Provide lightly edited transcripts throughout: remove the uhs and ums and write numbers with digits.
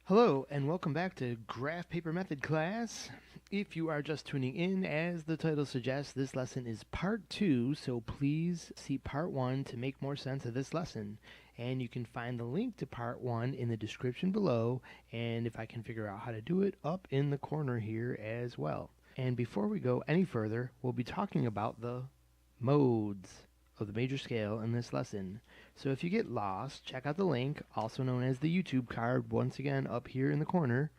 Hello, and welcome back to Graph Paper Method class. If you are just tuning in, as the title suggests, this lesson is part 2, so please see part 1 to make more sense of this lesson. And you can find the link to part 1 in the description below, and if I can figure out how to do it, up in the corner here as well. And before we go any further, we'll be talking about the modes of the major scale in this lesson. So if you get lost, check out the link, also known as the YouTube card, once again up here in the corner,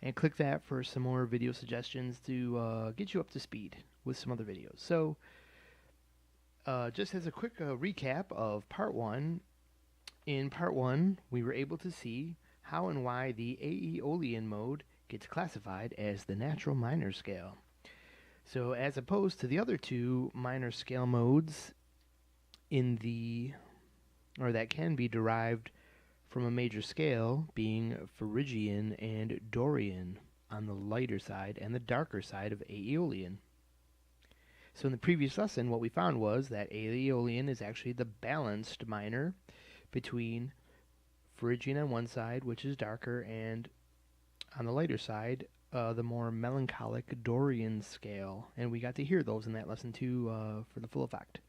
and click that for some more video suggestions to get you up to speed with some other videos. So just as a quick recap of part 1, in part 1 we were able to see how and why the Aeolian mode gets classified as the natural minor scale. So as opposed to the other two minor scale modes that can be derived from a major scale, being Phrygian and Dorian on the lighter side and the darker side of Aeolian. So in the previous lesson, what we found was that Aeolian is actually the balanced minor between Phrygian on one side, which is darker, and on the lighter side, the more melancholic Dorian scale, and we got to hear those in that lesson too for the full effect.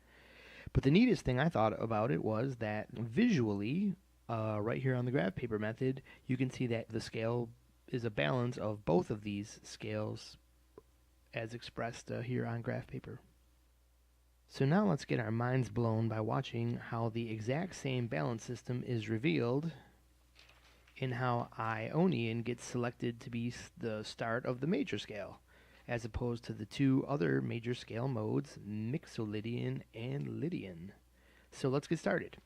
But the neatest thing I thought about it was that visually, right here on the graph paper method, you can see that the scale is a balance of both of these scales as expressed here on graph paper. So now let's get our minds blown by watching how the exact same balance system is revealed in how Ionian gets selected to be the start of the major scale, as opposed to the two other major scale modes, Mixolydian and Lydian. So let's get started.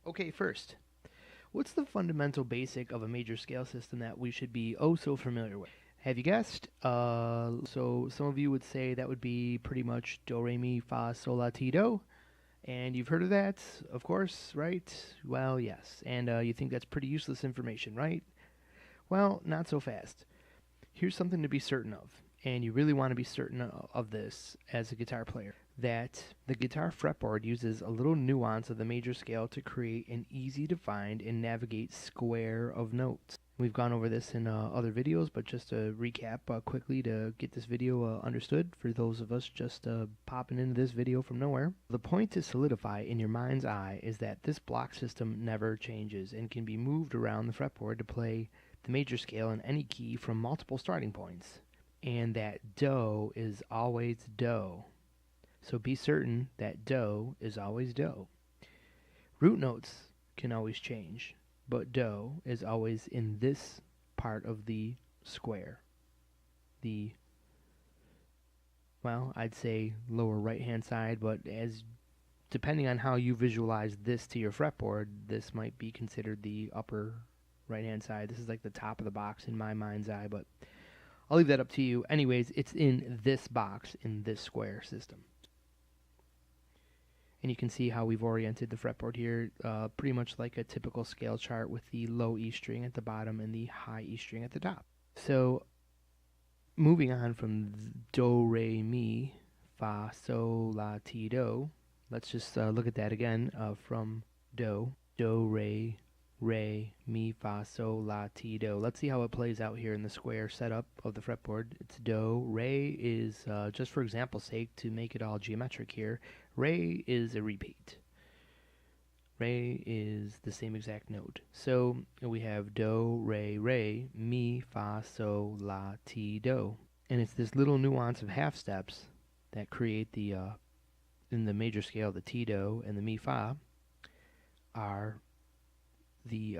Okay, first, what's the fundamental basic of a major scale system that we should be oh so familiar with? Have you guessed? So some of you would say that would be pretty much do, re, mi, fa, sol, la, ti, do. And you've heard of that, of course, right? Well, yes. And you think that's pretty useless information, right? Well, not so fast. Here's something to be certain of, and you really want to be certain of this as a guitar player, that the guitar fretboard uses a little nuance of the major scale to create an easy to find and navigate square of notes. We've gone over this in other videos, but just to recap quickly to get this video understood for those of us just popping into this video from nowhere. The point to solidify in your mind's eye is that this block system never changes and can be moved around the fretboard to play the major scale in any key from multiple starting points, and that do is always do. So be certain that do is always do. Root notes can always change, but do is always in this part of the square. I'd say lower right hand side, but depending on how you visualize this to your fretboard, this might be considered the upper right hand side. This is like the top of the box in my mind's eye, but I'll leave that up to you. Anyways, it's in this box in this square system. And you can see how we've oriented the fretboard here, pretty much like a typical scale chart with the low E string at the bottom and the high E string at the top. So moving on from do, re, mi, fa, sol, la, ti, do, let's just look at that again from do, re, mi, fa, sol, la, ti, do. Let's see how it plays out here in the square setup of the fretboard. It's do. Re is, just for example's sake, to make it all geometric here, re is a repeat. Re is the same exact note. So we have do, re, mi, fa, sol, la, ti, do. And it's this little nuance of half steps that create the, in the major scale, the ti, do, and the mi, fa are the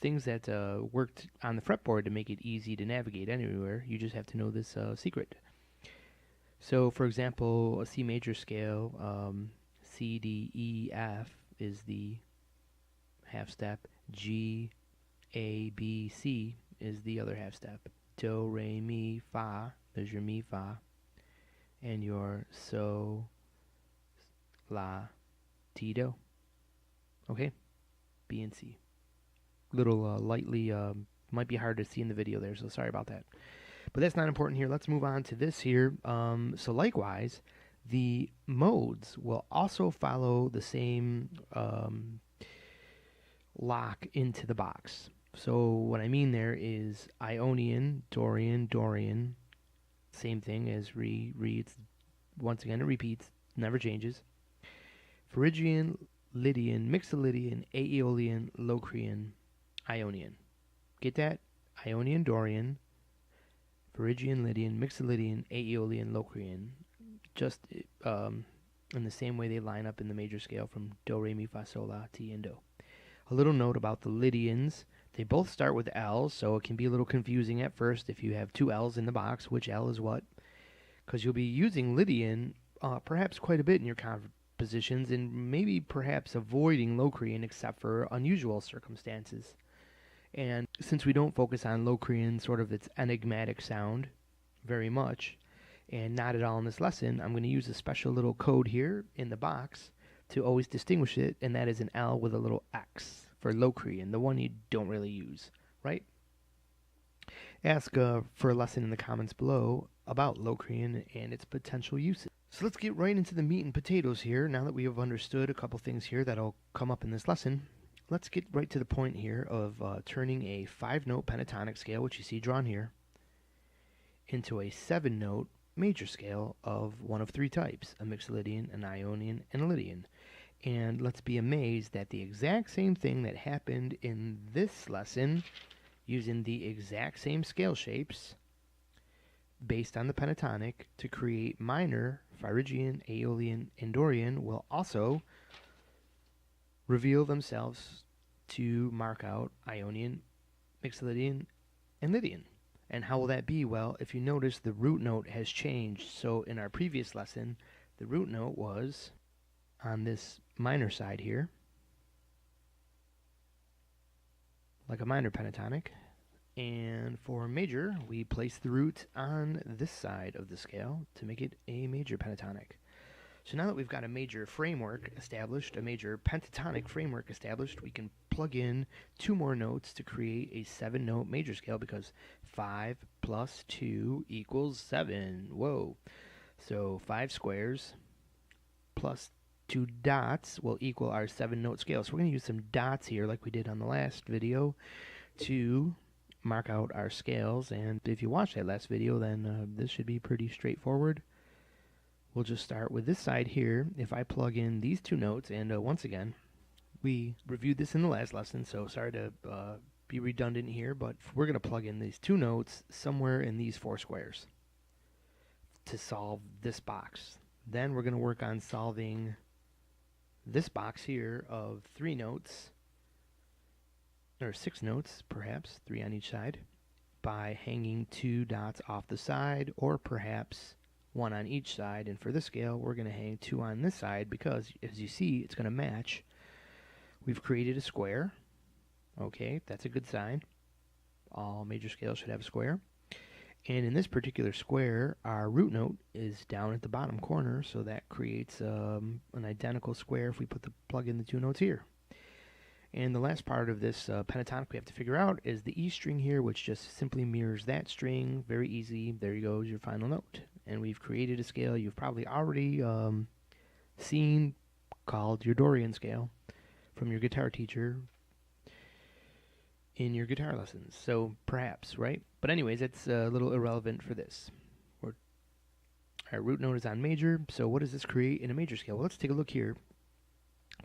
things that worked on the fretboard to make it easy to navigate anywhere. You just have to know this secret. So, for example, a C major scale, C, D, E, F is the half step. G, A, B, C is the other half step. Do, re, mi, fa, there's your mi, fa, and your sol, la, ti, do. Okay? B and C. Little lightly, might be hard to see in the video there, so sorry about that. But that's not important here. Let's move on to this here. So likewise, the modes will also follow the same lock into the box. So what I mean there is Ionian, Dorian, Dorian, same thing as reads. Once again, it repeats, never changes. Phrygian, Lydian, Mixolydian, Aeolian, Locrian, Ionian. Get that? Ionian, Dorian, Phrygian, Lydian, Mixolydian, Aeolian, Locrian. Just in the same way they line up in the major scale from Do, Re, Mi, Fa, Sol, La, Ti, and Do. A little note about the Lydians. They both start with L's, so it can be a little confusing at first if you have two L's in the box, which L is what. Because you'll be using Lydian perhaps quite a bit in your compositions and maybe perhaps avoiding Locrian except for unusual circumstances. And since we don't focus on Locrian, sort of its enigmatic sound very much, and not at all in this lesson, I'm going to use a special little code here in the box to always distinguish it, and that is an L with a little X for Locrian, the one you don't really use, right? Ask for a lesson in the comments below about Locrian and its potential uses. So let's get right into the meat and potatoes here. Now that we have understood a couple things here that'll come up in this lesson, let's get right to the point here of turning a 5-note pentatonic scale, which you see drawn here, into a 7-note major scale of one of 3 types, a Mixolydian, an Ionian, and a Lydian. And let's be amazed that the exact same thing that happened in this lesson, using the exact same scale shapes based on the pentatonic to create minor Phrygian, Aeolian, and Dorian, will also reveal themselves to mark out Ionian, Mixolydian, and Lydian. And how will that be? Well, if you notice, the root note has changed. So in our previous lesson, the root note was on this minor side here, like a minor pentatonic. And for major, we place the root on this side of the scale to make it a major pentatonic. So now that we've got a major framework established, a major pentatonic framework established, we can plug in 2 more notes to create a 7-note major scale, because 5 plus 2 equals 7. Whoa. So 5 squares plus 2 dots will equal our 7-note scale. So we're going to use some dots here like we did on the last video to mark out our scales. And if you watched that last video, then this should be pretty straightforward. We'll just start with this side here. If I plug in these 2 notes, and once again, we reviewed this in the last lesson, so sorry to be redundant here, but we're going to plug in these 2 notes somewhere in these 4 squares to solve this box. Then we're going to work on solving this box here of 3 notes, or 6 notes perhaps, 3 on each side, by hanging 2 dots off the side, or perhaps 1 on each side. And for this scale, we're going to hang 2 on this side because, as you see, it's going to match. We've created a square. Okay, that's a good sign. All major scales should have a square. And in this particular square, our root note is down at the bottom corner, so that creates an identical square if we plug in the 2 notes here. And the last part of this pentatonic we have to figure out is the E string here, which just simply mirrors that string. Very easy. There you go, your final note. And we've created a scale you've probably already seen called your Dorian scale from your guitar teacher in your guitar lessons. So perhaps, right? But anyways, it's a little irrelevant for this. Our root note is on major, so what does this create in a major scale? Well, let's take a look here.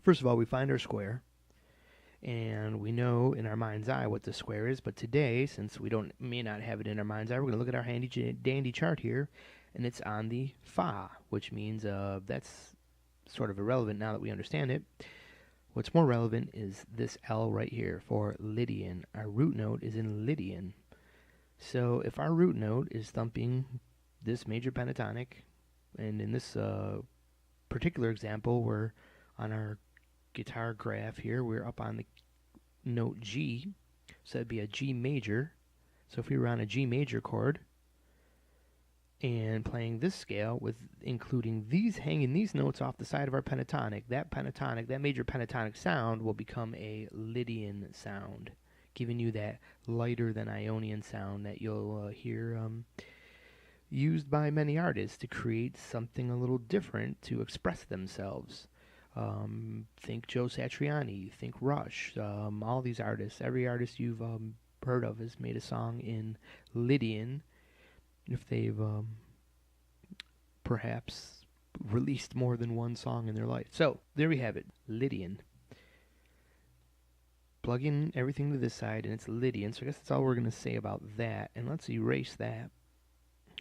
First of all, we find our square, and we know in our mind's eye what the square is. But today, since we may not have it in our mind's eye, we're going to look at our handy dandy chart here, and it's on the Fa, which means that's sort of irrelevant now that we understand it. What's more relevant is this L right here for Lydian. Our root note is in Lydian. So if our root note is thumping this major pentatonic, and in this particular example, we're on our guitar graph here, we're up on the note G, so that'd be a G major. So if we were on a G major chord and playing this scale with including these, hanging these notes off the side of our pentatonic, that major pentatonic sound will become a Lydian sound, giving you that lighter than Ionian sound that you'll hear used by many artists to create something a little different to express themselves. Think Joe Satriani, think Rush, all these artists. Every artist you've heard of has made a song in Lydian. If they've perhaps released more than one song in their life. So there we have it, Lydian. Plug in everything to this side, and it's Lydian. So I guess that's all we're going to say about that. And let's erase that.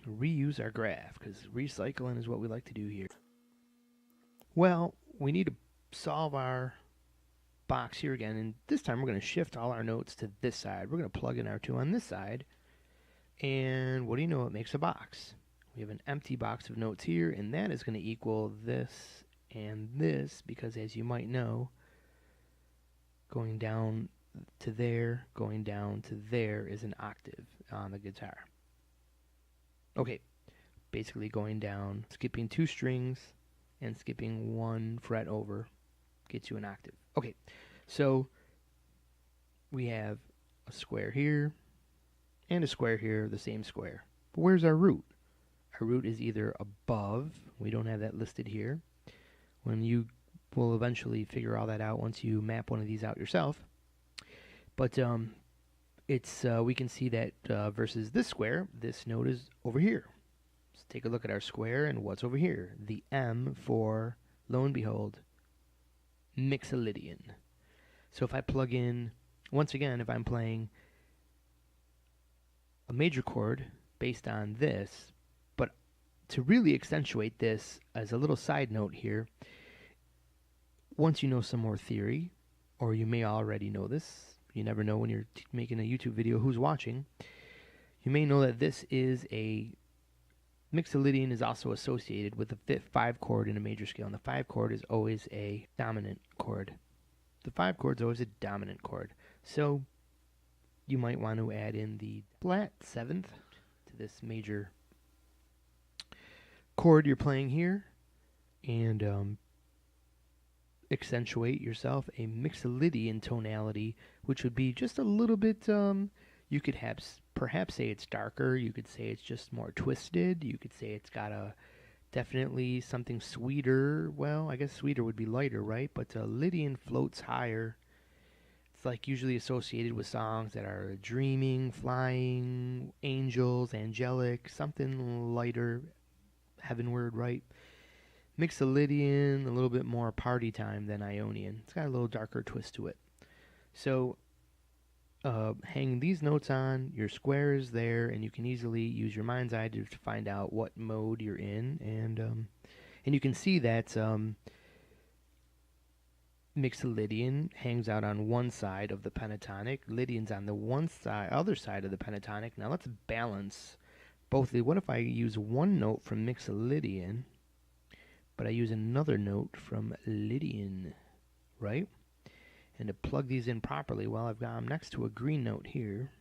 Reuse our graph, because recycling is what we like to do here. Well, we need to solve our box here again, and this time we're going to shift all our notes to this side. We're going to plug in our 2 on this side, and what do you know, it makes a box. We have an empty box of notes here, and that is going to equal this and this, because as you might know, going down to there, going down to there is an octave on the guitar. Okay, basically going down, skipping 2 strings, and skipping 1 fret over gets you an octave. Okay, so we have a square here and a square here, the same square. But where's our root? Our root is either above, we don't have that listed here. When you will eventually figure all that out once you map one of these out yourself. But we can see that versus this square, this note is over here. Let's take a look at our square and what's over here. The M for, lo and behold, Mixolydian. So if I plug in, once again, if I'm playing a major chord based on this, but to really accentuate this as a little side note here, once you know some more theory, or you may already know this, you never know when you're making a YouTube video who's watching, you may know that this is a Mixolydian is also associated with the 5 chord in a major scale, and the 5 chord is always a dominant chord. The 5 chord is always a dominant chord. So you might want to add in the flat 7th to this major chord you're playing here, and accentuate yourself a Mixolydian tonality, which would be just a little bit, you could perhaps say it's darker, you could say it's just more twisted, you could say it's got a definitely something sweeter. Well, I guess sweeter would be lighter, right? But Lydian floats higher. It's like usually associated with songs that are dreaming, flying, angels, angelic, something lighter, heavenward, right? Mixolydian, a little bit more party time than Ionian. It's got a little darker twist to it. So hang these notes on, your square is there, and you can easily use your mind's eye to find out what mode you're in, and you can see that Mixolydian hangs out on one side of the pentatonic, Lydian's on the other side of the pentatonic. Now let's balance both. What if I use one note from Mixolydian, but I use another note from Lydian, right? And to plug these in properly, well, I'm next to a green note here,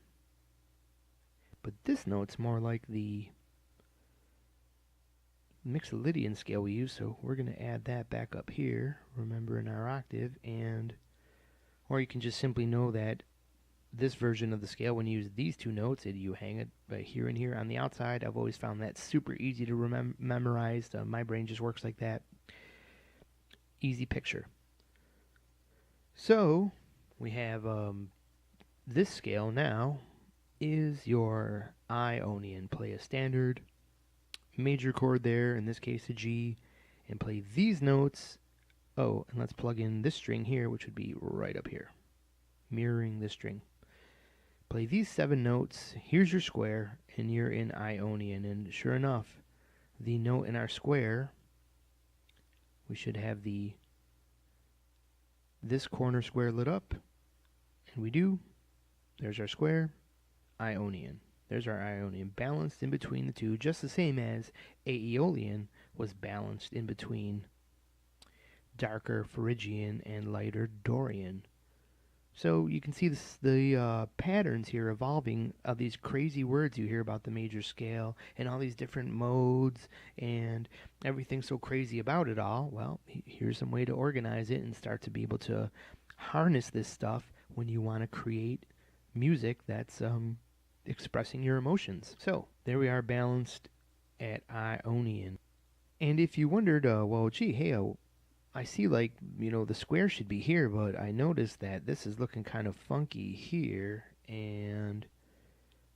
but this note's more like the Mixolydian scale we use, so we're going to add that back up here, remember, in our octave, or you can just simply know that this version of the scale, when you use these 2 notes, you hang it right here and here on the outside. I've always found that super easy to memorize. My brain just works like that. Easy picture. So we have this scale now is your Ionian. Play a standard major chord there, in this case a G, and play these notes. Oh, and let's plug in this string here, which would be right up here, mirroring this string. Play these 7 notes, here's your square, and you're in Ionian. And sure enough, the note in our square, we should have this corner square lit up, and we do. There's our square, Ionian. There's our Ionian, balanced in between the 2, just the same as Aeolian was balanced in between darker Phrygian and lighter Dorian. So you can see the patterns here evolving of these crazy words you hear about the major scale and all these different modes and everything so crazy about it all. Well, here's some way to organize it and start to be able to harness this stuff when you want to create music that's expressing your emotions. So there we are, balanced at Ionian. And if you wondered, well, gee, hey, I see, like, the square should be here, but I noticed that this is looking kind of funky here and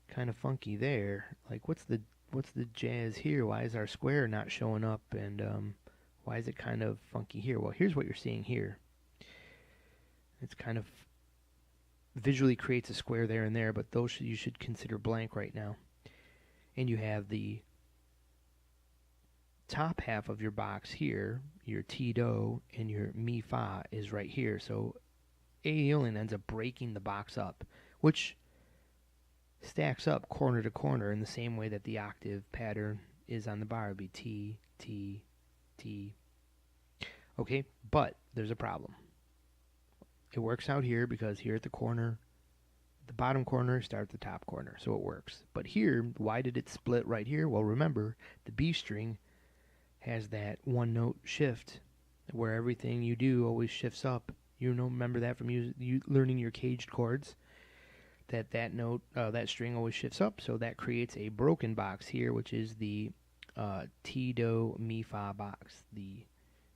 kind of funky there. Like, what's the jazz here? Why is our square not showing up, and why is it kind of funky here? Well, here's what you're seeing here. It's kind of visually creates a square there and there, but those you should consider blank right now. And you have the top half of your box here, your Pt.2 and your Mi-Fa is right here. So Aeolian ends up breaking the box up, which stacks up corner to corner in the same way that the octave pattern is on the bar. It would be T, T, T. Okay, but there's a problem. It works out here because here at the corner, the bottom corner start at the top corner, so it works. But here, why did it split right here? Well, remember, the B string has that one note shift where everything you do always shifts up. Remember that from you learning your caged chords, that note, that string always shifts up, so that creates a broken box here, which is the Т-Do Mi-Fa box, the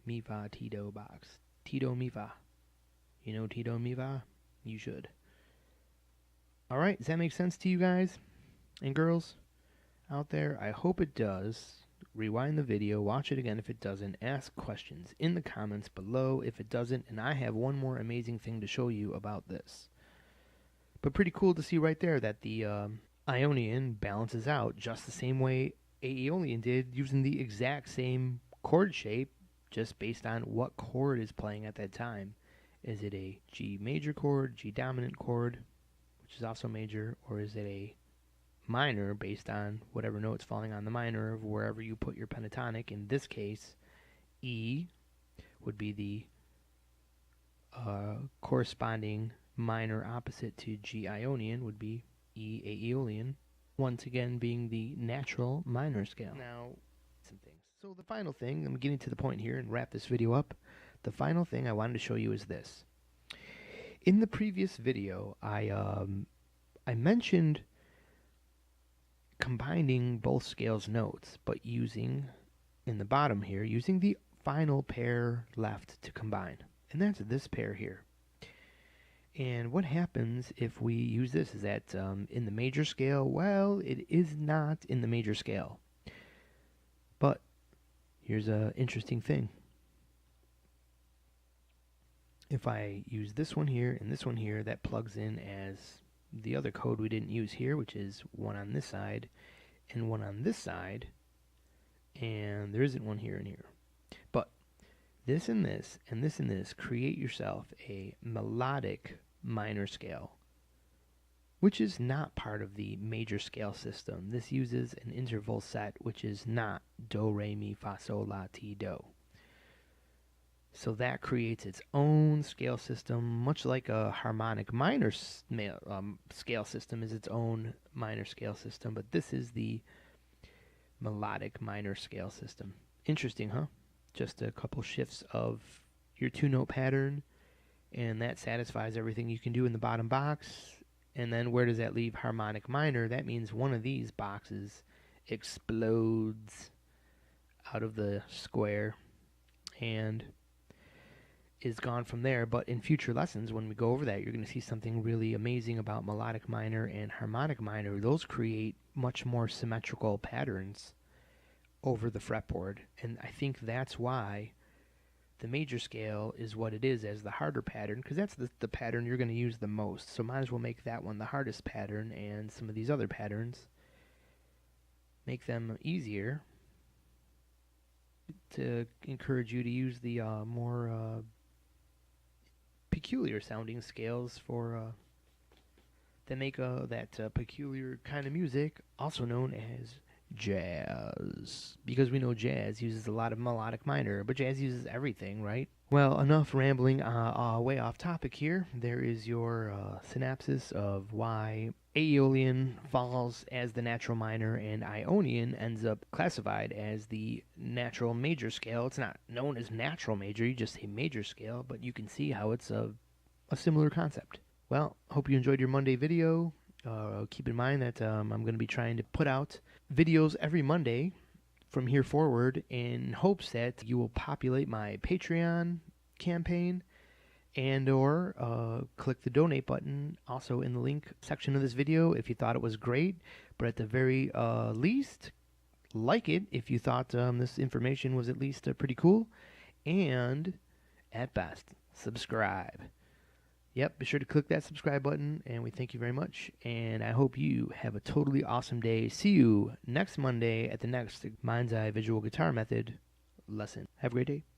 Mi-Fa Т-Do box. Т-Do Mi-Fa. You know Т-Do Mi-Fa? You should. Alright, does that make sense to you guys and girls out there? I hope it does. Rewind the video, watch it again if it doesn't, ask questions in the comments below if it doesn't, and I have one more amazing thing to show you about this. But pretty cool to see right there that the Ionian balances out just the same way Aeolian did, using the exact same chord shape, just based on what chord is playing at that time. Is it a G major chord, G dominant chord, which is also major, or is it a minor based on whatever note's falling on the minor of wherever you put your pentatonic? In this case, E would be the corresponding minor opposite to G Ionian, would be E Aeolian, once again being the natural minor scale. Now, some things. So the final thing, I'm getting to the point here and wrap this video up. The final thing I wanted to show you is this. In the previous video, I mentioned combining both scales notes, but using, in the bottom here, using the final pair left to combine. And that's this pair here. And what happens if we use this is that in the major scale, well, it is not in the major scale. But here's an interesting thing. If I use this one here and this one here, that plugs in as the other code we didn't use here, which is one on this side and one on this side, and there isn't one here and here. But this and this and this and this create yourself a melodic minor scale, which is not part of the major scale system. This uses an interval set, which is not Do, Re, Mi, Fa, Sol, La, Ti, Do. So that creates its own scale system, much like a harmonic minor scale system is its own minor scale system, but this is the melodic minor scale system. Interesting, huh? Just a couple shifts of your two-note pattern, and that satisfies everything you can do in the bottom box. And then where does that leave harmonic minor? That means one of these boxes explodes out of the square and is gone from there. But in future lessons, when we go over that, you're going to see something really amazing about melodic minor and harmonic minor. Those create much more symmetrical patterns over the fretboard, and I think that's why the major scale is what it is as the harder pattern, because that's the pattern you're going to use the most. So might as well make that one the hardest pattern, and some of these other patterns make them easier to encourage you to use the more peculiar sounding scales for that make that peculiar kind of music, also known as jazz, because we know jazz uses a lot of melodic minor, but jazz uses everything, right? Well, enough rambling way off topic here. There is your synopsis of why Aeolian falls as the natural minor and Ionian ends up classified as the natural major scale. It's not known as natural major, you just say major scale, but you can see how it's a similar concept. Well, hope you enjoyed your Monday video. Keep in mind that I'm going to be trying to put out videos every Monday from here forward in hopes that you will populate my Patreon campaign and or click the donate button also in the link section of this video if you thought it was great, but at the very least, like it if you thought this information was at least pretty cool, and at best, subscribe. Yep, be sure to click that subscribe button, and we thank you very much, and I hope you have a totally awesome day. See you next Monday at the next Mind's Eye Visual Guitar Method lesson. Have a great day.